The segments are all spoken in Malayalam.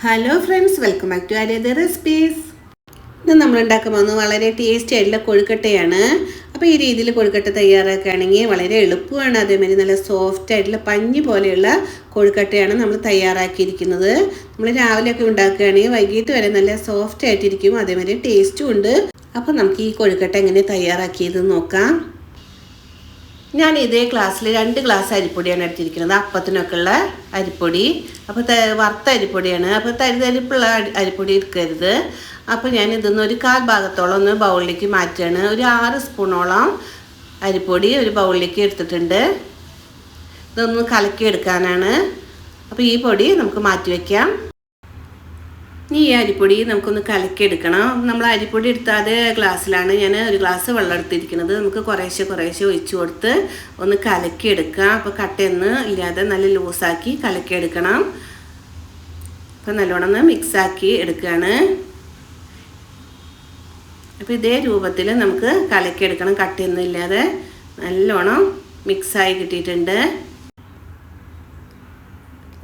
Hello friends, welcome back to Arya recipes. ഇത് നമ്മൾ ഉണ്ടാക്കാൻ പോകുന്നത് വളരെ ടേസ്റ്റി ആയിട്ടുള്ള കൊഴുക്കട്ടയാണ്. അപ്പോൾ ഈ രീതിയിൽ കൊഴുക്കട്ട തയ്യാറാക്കുകയാണെങ്കിൽ വളരെ എളുപ്പമാണ്. അതേമാതിരി നല്ല സോഫ്റ്റ് ആയിട്ടുള്ള പഞ്ഞി പോലെയുള്ള കൊഴുക്കട്ടയാണ് നമ്മൾ തയ്യാറാക്കിയിരിക്കുന്നത്. നമ്മൾ രാവിലെയൊക്കെ ഉണ്ടാക്കുകയാണെങ്കിൽ വൈകിട്ട് വരെ നല്ല സോഫ്റ്റ് ആയിട്ടിരിക്കും, അതേമാതിരി ടേസ്റ്റും ഉണ്ട്. അപ്പോൾ നമുക്ക് ഈ കൊഴുക്കട്ട എങ്ങനെ തയ്യാറാക്കിയത് നോക്കാം. ഞാൻ ഇതേ ഗ്ലാസ്സിൽ 2 ഗ്ലാസ് അരിപ്പൊടിയാണ് എടുത്തിരിക്കുന്നത്, അപ്പത്തിനൊക്കെ ഉള്ള അരിപ്പൊടി. അപ്പോൾ വറുത്ത അരിപ്പൊടിയാണ്. അപ്പോൾ തരിതരിപ്പുള്ള അരിപ്പൊടി എടുക്കരുത്. അപ്പോൾ ഞാൻ ഇതൊന്ന് ഒരു 1/4 ഭാഗത്തോളം ഒന്ന് ബൗളിലേക്ക് മാറ്റുകയാണ്. ഒരു 6 സ്പൂണോളം അരിപ്പൊടി ഒരു ബൗളിലേക്ക് എടുത്തിട്ടുണ്ട്. ഇതൊന്ന് കലക്കി എടുക്കാനാണ്. അപ്പോൾ ഈ പൊടി നമുക്ക് മാറ്റി വയ്ക്കാം. ഈ അരിപ്പൊടി നമുക്കൊന്ന് കലക്കിയെടുക്കണം. നമ്മൾ അരിപ്പൊടി എടുത്താൽ അതേ ഗ്ലാസ്സിലാണ് ഞാൻ 1 ഗ്ലാസ് വെള്ളം എടുത്തിരിക്കുന്നത്. നമുക്ക് കുറേശ്ശെ ഒഴിച്ച് കൊടുത്ത് ഒന്ന് കലക്കിയെടുക്കാം. അപ്പോൾ കട്ടയൊന്നും ഇല്ലാതെ നല്ല ലൂസാക്കി കലക്കിയെടുക്കണം. അപ്പോൾ നല്ലോണം ഒന്ന് മിക്സാക്കി എടുക്കുകയാണ്. അപ്പോൾ ഇതേ രൂപത്തിൽ നമുക്ക് കലക്കിയെടുക്കണം. കട്ടയൊന്നും ഇല്ലാതെ നല്ലോണം മിക്സായി കിട്ടിയിട്ടുണ്ട്.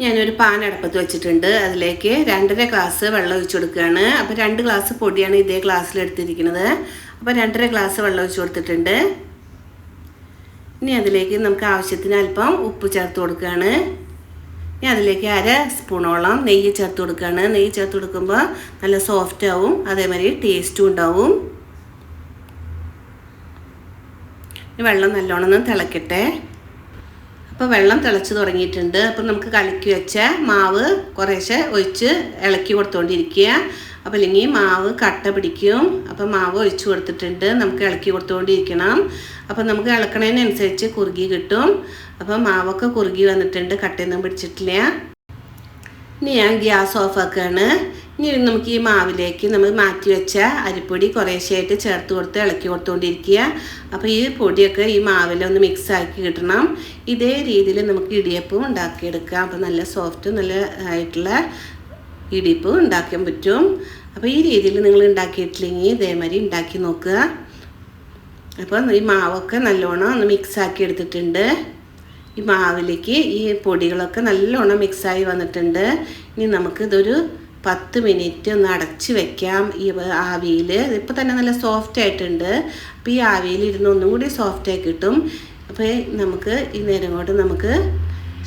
ഞാനൊരു പാൻ അടുപ്പത്ത് വെച്ചിട്ടുണ്ട്. അതിലേക്ക് 2.5 ഗ്ലാസ് വെള്ളം ഒഴിച്ച് കൊടുക്കുകയാണ്. അപ്പോൾ 2 ഗ്ലാസ് പൊടിയാണ് ഇതേ ഗ്ലാസ്സിൽ എടുത്തിരിക്കുന്നത്. അപ്പോൾ 2.5 ഗ്ലാസ് വെള്ളം ഒഴിച്ച് കൊടുത്തിട്ടുണ്ട്. ഇനി അതിലേക്ക് നമുക്ക് ആവശ്യത്തിന് അല്പം ഉപ്പ് ചേർത്ത് കൊടുക്കുകയാണ്. ഇനി അതിലേക്ക് 1/2 സ്പൂണോളം നെയ്യ് ചേർത്ത് കൊടുക്കുകയാണ്. നെയ്യ് ചേർത്ത് കൊടുക്കുമ്പോൾ നല്ല സോഫ്റ്റ് ആവും, അതേമാതിരി ടേസ്റ്റും ഉണ്ടാവും. വെള്ളം നല്ലോണം ഒന്ന് തിളക്കട്ടെ. അപ്പോൾ വെള്ളം തിളച്ച് തുടങ്ങിയിട്ടുണ്ട്. അപ്പോൾ നമുക്ക് കലക്കി വെച്ച മാവ് കുറേശ്ശെ ഒഴിച്ച് ഇളക്കി കൊടുത്തുകൊണ്ടിരിക്കുക. അപ്പോൾ അല്ലെങ്കിൽ മാവ് കട്ട പിടിക്കും. അപ്പോൾ മാവ് ഒഴിച്ച് കൊടുത്തിട്ടുണ്ട്. നമുക്ക് ഇളക്കി കൊടുത്തുകൊണ്ടിരിക്കണം. അപ്പോൾ നമുക്ക് ഇളക്കണതിനനുസരിച്ച് കുറുകി കിട്ടും. അപ്പോൾ മാവൊക്കെ കുറുകി വന്നിട്ടുണ്ട്, കട്ടയൊന്നും പിടിച്ചിട്ടില്ല. ഇനി ഞാൻ ഗ്യാസ് ഓഫാക്കുകയാണ്. ഇനി നമുക്ക് ഈ മാവിലേക്ക് നമ്മൾ മാറ്റി വെച്ച അരിപ്പൊടി കുറേശ്ശെയായിട്ട് ചേർത്ത് കൊടുത്ത് ഇളക്കി കൊടുത്തുകൊണ്ടിരിക്കുക. അപ്പോൾ ഈ പൊടിയൊക്കെ ഈ മാവിലൊന്ന് മിക്സാക്കി കിട്ടണം. ഇതേ രീതിയിൽ നമുക്ക് ഇടിയപ്പം ഉണ്ടാക്കിയെടുക്കാം. അപ്പോൾ നല്ല സോഫ്റ്റ് നല്ല ആയിട്ടുള്ള ഇടിയപ്പം ഉണ്ടാക്കാൻ പറ്റും. അപ്പോൾ ഈ രീതിയിൽ നിങ്ങൾ ഉണ്ടാക്കിയിട്ടില്ലെങ്കിൽ ഇതേമാതിരി ഉണ്ടാക്കി നോക്കുക. അപ്പോൾ ഈ മാവൊക്കെ നല്ലോണം ഒന്ന് മിക്സാക്കി എടുത്തിട്ടുണ്ട്. ഈ മാവിലേക്ക് ഈ പൊടികളൊക്കെ നല്ലോണം മിക്സായി വന്നിട്ടുണ്ട്. ഇനി നമുക്ക് ഇതൊരു 10 മിനിറ്റ് ഒന്ന് അടച്ച് വെക്കാം ഈ ആവിയിൽ. ഇപ്പോൾ തന്നെ നല്ല സോഫ്റ്റ് ആയിട്ടുണ്ട്. അപ്പോൾ ഈ ആവിയിൽ ഇരുന്ന് ഒന്നും കൂടി സോഫ്റ്റായി കിട്ടും. അപ്പോൾ നമുക്ക് ഈ നേരം കൊണ്ട് നമുക്ക്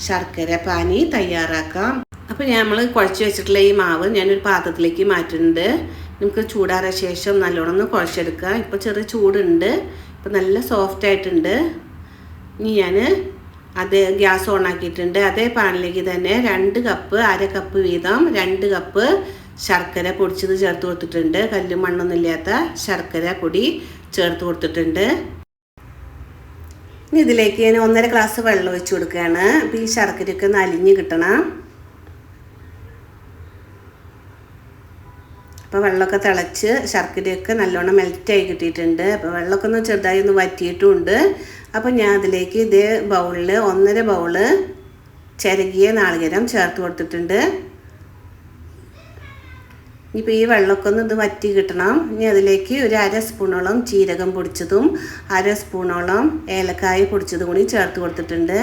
ശർക്കര പാനി തയ്യാറാക്കാം. അപ്പോൾ നമ്മൾ കുഴച്ച് വെച്ചിട്ടുള്ള ഈ മാവ് ഞാനൊരു പാത്രത്തിലേക്ക് മാറ്റുന്നുണ്ട്. നമുക്ക് ചൂടാറിയ ശേഷം നല്ലോണം ഒന്ന് കുഴച്ചെടുക്കാം. ഇപ്പോൾ ചെറിയ ചൂടുണ്ട്. ഇപ്പോൾ നല്ല സോഫ്റ്റ് ആയിട്ടുണ്ട്. ഇനി ഞാൻ അത് ഗ്യാസ് ഓൺ ആക്കിയിട്ടുണ്ട്. അതേ പാനിലേക്ക് തന്നെ 2 കപ്പ് 1/2 കപ്പ് വീതം 2 കപ്പ് ശർക്കര പൊടിച്ചത് ചേർത്ത് കൊടുത്തിട്ടുണ്ട്. കല്ലും മണ്ണൊന്നും ഇല്ലാത്ത ശർക്കര പൊടി ചേർത്ത് കൊടുത്തിട്ടുണ്ട്. ഇനി ഇതിലേക്ക് ഞാൻ 1.5 ഗ്ലാസ് വെള്ളം ഒഴിച്ച് കൊടുക്കുകയാണ്. അപ്പോൾ ഈ ശർക്കരയൊക്കെ ഒന്ന് അലിഞ്ഞ് കിട്ടണം. അപ്പോൾ വെള്ളമൊക്കെ തിളച്ച് ശർക്കരയൊക്കെ നല്ലോണം മെൽറ്റായി കിട്ടിയിട്ടുണ്ട്. അപ്പോൾ വെള്ളമൊക്കെ ഒന്ന് ചെറുതായി ഒന്ന് വറ്റിയിട്ടുമുണ്ട്. അപ്പോൾ ഞാൻ അതിലേക്ക് ഇതേ ബൗളിൽ 1.5 ബൗള് ചിരകിയ നാളികേരം ചേർത്ത് കൊടുത്തിട്ടുണ്ട്. ഇപ്പോൾ ഈ വെള്ളമൊക്കെ ഒന്ന് ഇത് വറ്റി കിട്ടണം. ഇനി അതിലേക്ക് ഒരു 1/2 സ്പൂണോളം ജീരകം പൊടിച്ചതും 1/2 സ്പൂണോളം ഏലക്കായ പൊടിച്ചതും കൂടി ചേർത്ത് കൊടുത്തിട്ടുണ്ട്.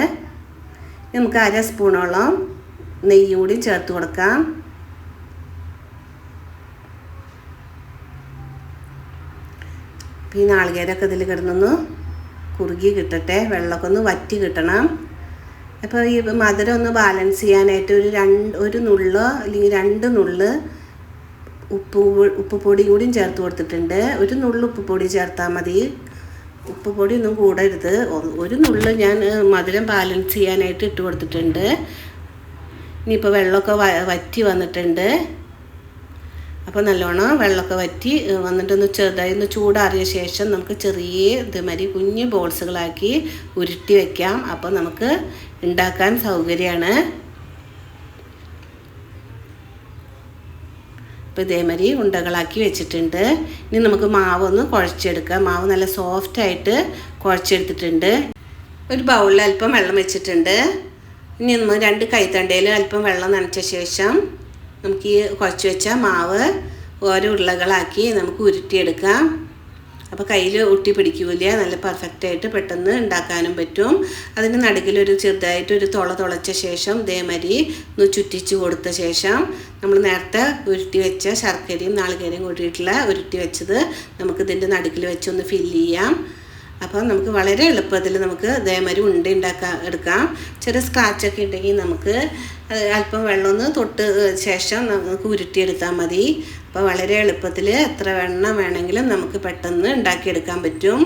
നമുക്ക് 1/2 സ്പൂണോളം നെയ്യ് കൂടി ചേർത്ത് കൊടുക്കാം. ഈ നാളികേരമൊക്കെ ഇതിൽ കിടന്നൊന്ന് കുറുകി കിട്ടട്ടെ, വെള്ളമൊക്കെ ഒന്ന് വറ്റി കിട്ടണം. അപ്പോൾ ഈ മധുരം ഒന്ന് ബാലൻസ് ചെയ്യാനായിട്ട് ഒരു നുള്ളോ അല്ലെങ്കിൽ 2 നുള്ള് ഉപ്പ് പൊടി കൂടിയും ചേർത്ത് കൊടുത്തിട്ടുണ്ട്. ഒരു നുള്ള് ഉപ്പ് പൊടി ചേർത്താൽ മതി, ഉപ്പ് പൊടി ഒന്നും കൂടരുത്. ഒരു നുള്ള് ഞാൻ മധുരം ബാലൻസ് ചെയ്യാനായിട്ട് ഇട്ട് കൊടുത്തിട്ടുണ്ട്. ഇനിയിപ്പോൾ വെള്ളമൊക്കെ വറ്റി വന്നിട്ടുണ്ട്. അപ്പോൾ നല്ലോണം വെള്ളമൊക്കെ വറ്റി വന്നിട്ടൊന്ന് ചെറുതായി ഒന്ന് ചൂടാറിയ ശേഷം നമുക്ക് ചെറിയ ഇതേമാതിരി കുഞ്ഞ് ബോൾസുകളാക്കി ഉരുട്ടി വയ്ക്കാം. അപ്പോൾ നമുക്ക് ഉണ്ടാക്കാൻ സൗകര്യമാണ്. അപ്പോൾ ഇതേമാതിരി ഉണ്ടകളാക്കി വെച്ചിട്ടുണ്ട്. ഇനി നമുക്ക് മാവ് ഒന്ന് കുഴച്ചെടുക്കാം. മാവ് നല്ല സോഫ്റ്റായിട്ട് കുഴച്ചെടുത്തിട്ടുണ്ട്. ഒരു ബൗളിൽ അല്പം വെള്ളം വെച്ചിട്ടുണ്ട്. ഇനി നമ്മൾ 2 കൈത്തണ്ടയിൽ അല്പം വെള്ളം നനച്ച ശേഷം നമുക്ക് ഈ കുഴച്ച് വെച്ച മാവ് ഓരോ ഉരുളകളാക്കി നമുക്ക് ഉരുട്ടിയെടുക്കാം. അപ്പോൾ കയ്യിൽ ഒട്ടി പിടിക്കില്ല, നല്ല പെർഫെക്റ്റായിട്ട് പെട്ടെന്ന് ഉണ്ടാക്കാനും പറ്റും. അതിന് നടുക്കിലൊരു ചെറുതായിട്ടൊരു തുളച്ച ശേഷം ഇതേമാതിരി ഒന്ന് ചുറ്റിച്ച് കൊടുത്ത ശേഷം നമ്മൾ നേരത്തെ ഉരുട്ടി വെച്ച ശർക്കരയും നാളികേരയും കൂട്ടിയിട്ടുള്ള ഉരുട്ടി വെച്ചത് നമുക്ക് ഇതിൻ്റെ നടുക്കിൽ വെച്ചൊന്ന് ഫില്ല് ചെയ്യാം. അപ്പോൾ നമുക്ക് വളരെ എളുപ്പത്തിൽ നമുക്ക് ഇതേമാതിരി എടുക്കാം. ചെറിയ സ്ക്രാച്ചൊക്കെ ഉണ്ടെങ്കിൽ നമുക്ക് അല്പം വെള്ളമൊന്ന് തൊട്ട് ശേഷം നമുക്ക് ഉരുട്ടിയെടുത്താൽ മതി. അപ്പോൾ വളരെ എളുപ്പത്തിൽ എത്ര എണ്ണം വേണമെങ്കിലും നമുക്ക് പെട്ടെന്ന് ഉണ്ടാക്കിയെടുക്കാൻ പറ്റും.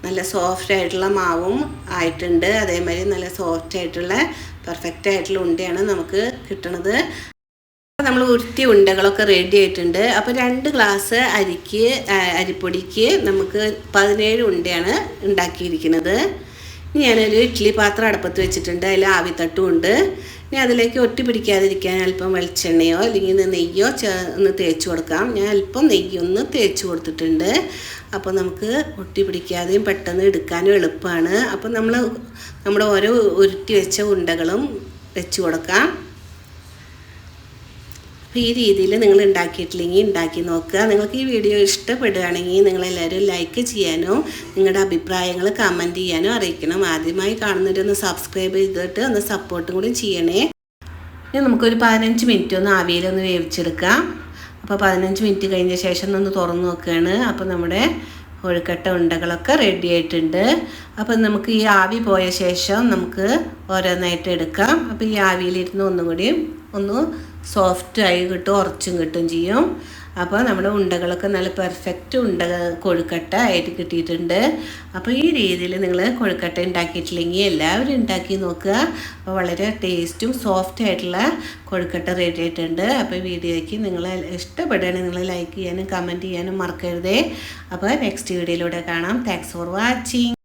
നല്ല സോഫ്റ്റ് ആയിട്ടുള്ള മാവും ആയിട്ടുണ്ട്. അതേമാതിരി നല്ല സോഫ്റ്റ് ആയിട്ടുള്ള പെർഫെക്റ്റ് ആയിട്ടുള്ള ഉണ്ടയാണ് നമുക്ക് കിട്ടുന്നത്. നമ്മൾ ഉരുട്ടി ഉണ്ടകളൊക്കെ റെഡി ആയിട്ടുണ്ട്. അപ്പോൾ 2 ഗ്ലാസ് അരിപ്പൊടിക്ക് നമുക്ക് 17 ഉണ്ടയാണ് ഉണ്ടാക്കിയിരിക്കുന്നത്. ഇനി ഞാനൊരു ഇഡ്ഡലി പാത്രം അടുപ്പത്ത് വെച്ചിട്ടുണ്ട്, അതിൽ ആവിത്തട്ടും ഉണ്ട്. ഇനി അതിലേക്ക് ഒട്ടി പിടിക്കാതിരിക്കാൻ അല്പം വെളിച്ചെണ്ണയോ അല്ലെങ്കിൽ നെയ്യോ ഒന്ന് തേച്ച് കൊടുക്കാം. ഞാൻ അല്പം നെയ്യൊന്ന് തേച്ച് കൊടുത്തിട്ടുണ്ട്. അപ്പോൾ നമുക്ക് ഒട്ടി പിടിക്കാതെയും പെട്ടെന്ന് എടുക്കാനും എളുപ്പമാണ്. അപ്പോൾ നമ്മുടെ ഓരോ ഉരുട്ടി വെച്ച ഉണ്ടകളും വെച്ച് കൊടുക്കാം. അപ്പോൾ ഈ രീതിയിൽ നിങ്ങൾ ഉണ്ടാക്കിയിട്ടില്ലെങ്കിൽ ഉണ്ടാക്കി നോക്കുക. നിങ്ങൾക്ക് ഈ വീഡിയോ ഇഷ്ടപ്പെടുകയാണെങ്കിൽ നിങ്ങളെല്ലാവരും ലൈക്ക് ചെയ്യാനും നിങ്ങളുടെ അഭിപ്രായങ്ങൾ കമൻറ്റ് ചെയ്യാനും അറിയിക്കണം. ആദ്യമായി കാണുന്നവരൊന്ന് സബ്സ്ക്രൈബ് ചെയ്തിട്ട് ഒന്ന് സപ്പോർട്ടും കൂടി ചെയ്യണേ. ഇനി നമുക്കൊരു 15 മിനിറ്റ് ഒന്ന് ആവിയിലൊന്ന് വേവിച്ചെടുക്കാം. അപ്പോൾ 15 മിനിറ്റ് കഴിഞ്ഞ ശേഷം ഒന്ന് തുറന്ന് നോക്കുകയാണ്. അപ്പോൾ നമ്മുടെ കൊഴുക്കട്ട ഉണ്ടകളൊക്കെ റെഡി ആയിട്ടുണ്ട്. അപ്പം നമുക്ക് ഈ ആവി പോയ ശേഷം നമുക്ക് ഓരോന്നായിട്ട് എടുക്കാം. അപ്പോൾ ഈ ആവിയിലിരുന്ന് ഒന്നുകൂടി ഒന്ന് സോഫ്റ്റായി കിട്ടും, ഉറച്ചും കിട്ടും ചെയ്യും. അപ്പോൾ നമ്മുടെ ഉണ്ടകളൊക്കെ നല്ല പെർഫെക്റ്റ് കൊഴുക്കട്ട ആയിട്ട് കിട്ടിയിട്ടുണ്ട്. അപ്പോൾ ഈ രീതിയിൽ നിങ്ങൾ കൊഴുക്കട്ട ഉണ്ടാക്കിയിട്ടില്ലെങ്കിൽ എല്ലാവരും ഉണ്ടാക്കി നോക്കുക. അപ്പോൾ വളരെ ടേസ്റ്റും സോഫ്റ്റ് ആയിട്ടുള്ള കൊഴുക്കട്ട റെഡി ആയിട്ടുണ്ട്. അപ്പോൾ വീഡിയോയ്ക്ക് നിങ്ങൾ ഇഷ്ടപ്പെടുകയാണെങ്കിൽ നിങ്ങൾ ലൈക്ക് ചെയ്യാനും കമൻറ്റ് ചെയ്യാനും മറക്കരുതേ. അപ്പോൾ നെക്സ്റ്റ് വീഡിയോയിലൂടെ കാണാം. Thanks for watching.